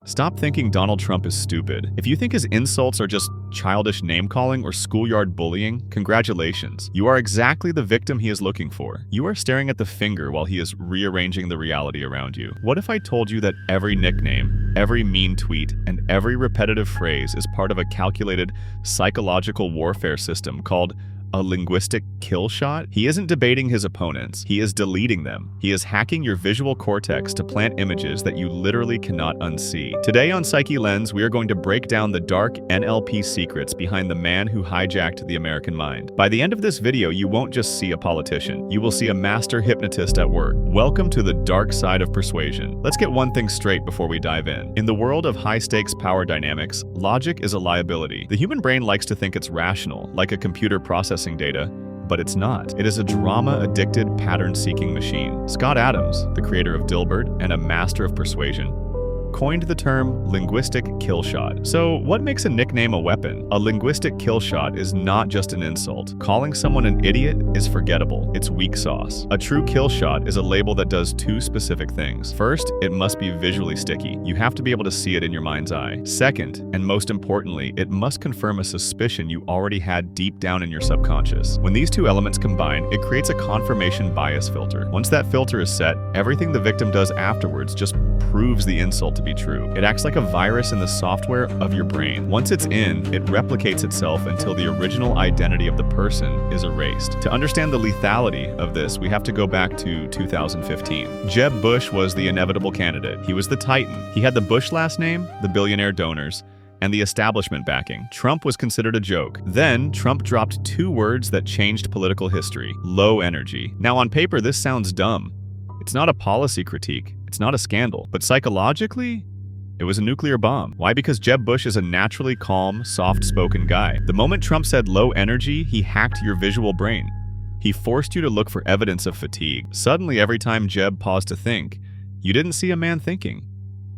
Stop thinking Donald Trump is stupid. If you think his insults are just childish name-calling or schoolyard bullying, congratulations. You are exactly the victim he is looking for. You are staring at the finger while he is rearranging the reality around you. What if I told you that every nickname, every mean tweet, and every repetitive phrase is part of a calculated psychological warfare system called a linguistic kill shot? He isn't debating his opponents, he is deleting them. He is hacking your visual cortex to plant images that you literally cannot unsee. Today on Psyche Lens, we are going to break down the dark NLP secrets behind the man who hijacked the American mind. By the end of this video, you won't just see a politician, you will see a master hypnotist at work. Welcome to the dark side of persuasion. Let's get one thing straight before we dive in. In the world of high-stakes power dynamics, logic is a liability. The human brain likes to think it's rational, like a computer processing data, but it's not. It is a drama-addicted, pattern-seeking machine. Scott Adams, the creator of Dilbert and a master of persuasion, coined the term linguistic kill shot. So what makes a nickname a weapon? A linguistic kill shot is not just an insult. Calling someone an idiot is forgettable. It's weak sauce. A true kill shot is a label that does two specific things. First, it must be visually sticky. You have to be able to see it in your mind's eye. Second, and most importantly, it must confirm a suspicion you already had deep down in your subconscious. When these two elements combine, it creates a confirmation bias filter. Once that filter is set, everything the victim does afterwards just proves the insult to be true. It acts like a virus in the software of your brain. Once it's in, it replicates itself until the original identity of the person is erased. To understand the lethality of this, we have to go back to 2015. Jeb Bush was the inevitable candidate. He was the titan. He had the Bush last name, the billionaire donors, and the establishment backing. Trump was considered a joke. Then, Trump dropped two words that changed political history: low energy. Now, on paper, this sounds dumb. It's not a policy critique. It's not a scandal. But psychologically, it was a nuclear bomb. Why? Because Jeb Bush is a naturally calm, soft-spoken guy. The moment Trump said low energy, he hacked your visual brain. He forced you to look for evidence of fatigue. Suddenly, every time Jeb paused to think, you didn't see a man thinking.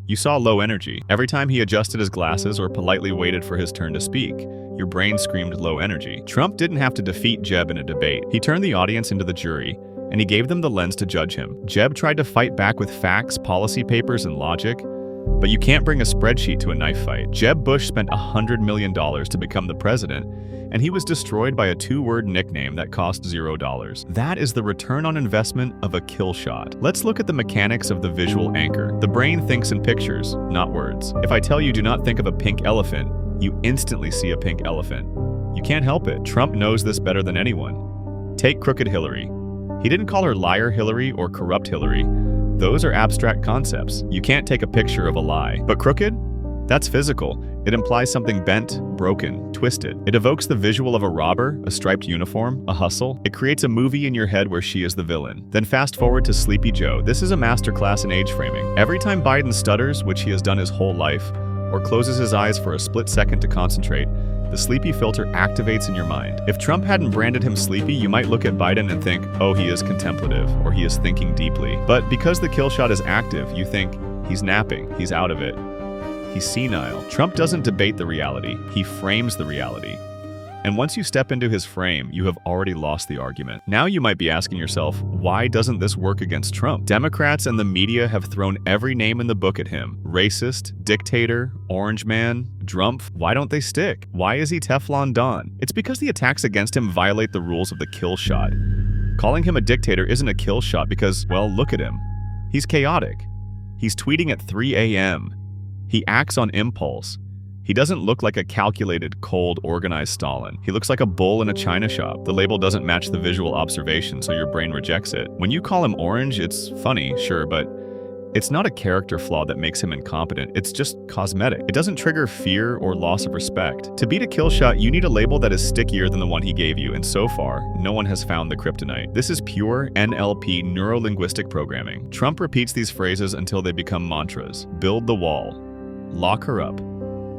You saw low energy. Every time he adjusted his glasses or politely waited for his turn to speak, your brain screamed low energy. Trump didn't have to defeat Jeb in a debate. He turned the audience into the jury, and he gave them the lens to judge him. Jeb tried to fight back with facts, policy papers, and logic, but you can't bring a spreadsheet to a knife fight. Jeb Bush spent $100 million to become the president, and he was destroyed by a two-word nickname that cost $0. That is the return on investment of a kill shot. Let's look at the mechanics of the visual anchor. The brain thinks in pictures, not words. If I tell you do not think of a pink elephant, you instantly see a pink elephant. You can't help it. Trump knows this better than anyone. Take Crooked Hillary. He didn't call her Liar Hillary or Corrupt Hillary. Those are abstract concepts. You can't take a picture of a lie. But crooked? That's physical. It implies something bent, broken, twisted. It evokes the visual of a robber, a striped uniform, a hustle. It creates a movie in your head where she is the villain. Then fast forward to Sleepy Joe. This is a masterclass in age framing. Every time Biden stutters, which he has done his whole life, or closes his eyes for a split second to concentrate, the sleepy filter activates in your mind. If Trump hadn't branded him sleepy, you might look at Biden and think, oh, he is contemplative, or he is thinking deeply. But because the kill shot is active, you think, he's napping, he's out of it, he's senile. Trump doesn't debate the reality, he frames the reality. And once you step into his frame, you have already lost the argument. Now you might be asking yourself, why doesn't this work against Trump? Democrats and the media have thrown every name in the book at him. Racist, dictator, orange man, Drumpf. Why don't they stick? Why is he Teflon Don? It's because the attacks against him violate the rules of the kill shot. Calling him a dictator isn't a kill shot because, well, look at him. He's chaotic. He's tweeting at 3 a.m. He acts on impulse. He doesn't look like a calculated, cold, organized Stalin. He looks like a bull in a china shop. The label doesn't match the visual observation, so your brain rejects it. When you call him orange, it's funny, sure, but it's not a character flaw that makes him incompetent. It's just cosmetic. It doesn't trigger fear or loss of respect. To beat a kill shot, you need a label that is stickier than the one he gave you, and so far, no one has found the kryptonite. This is pure NLP, Neuro-Linguistic Programming. Trump repeats these phrases until they become mantras. Build the wall. Lock her up.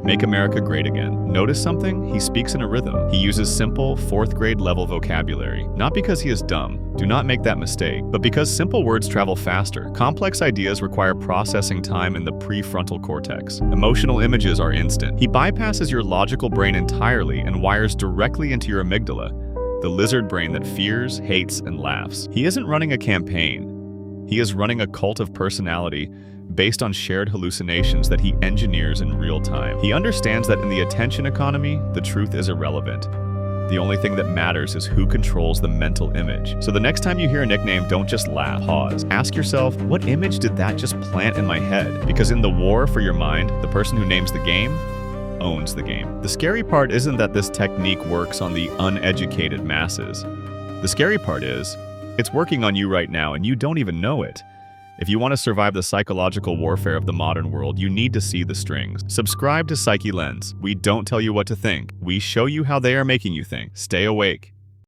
Make America great again. Notice something? He speaks in a rhythm. He uses simple, 4th grade level vocabulary. Not because he is dumb, do not make that mistake, but because simple words travel faster. Complex ideas require processing time in the prefrontal cortex. Emotional images are instant. He bypasses your logical brain entirely and wires directly into your amygdala, the lizard brain that fears, hates, and laughs. He isn't running a campaign. He is running a cult of personality based on shared hallucinations that he engineers in real time. He understands that in the attention economy, the truth is irrelevant. The only thing that matters is who controls the mental image. So the next time you hear a nickname, don't just laugh. Pause. Ask yourself, what image did that just plant in my head? Because in the war for your mind, the person who names the game owns the game. The scary part isn't that this technique works on the uneducated masses. The scary part is, it's working on you right now and you don't even know it. If you want to survive the psychological warfare of the modern world, you need to see the strings. Subscribe to Psyche Lens. We don't tell you what to think. We show you how they are making you think. Stay awake.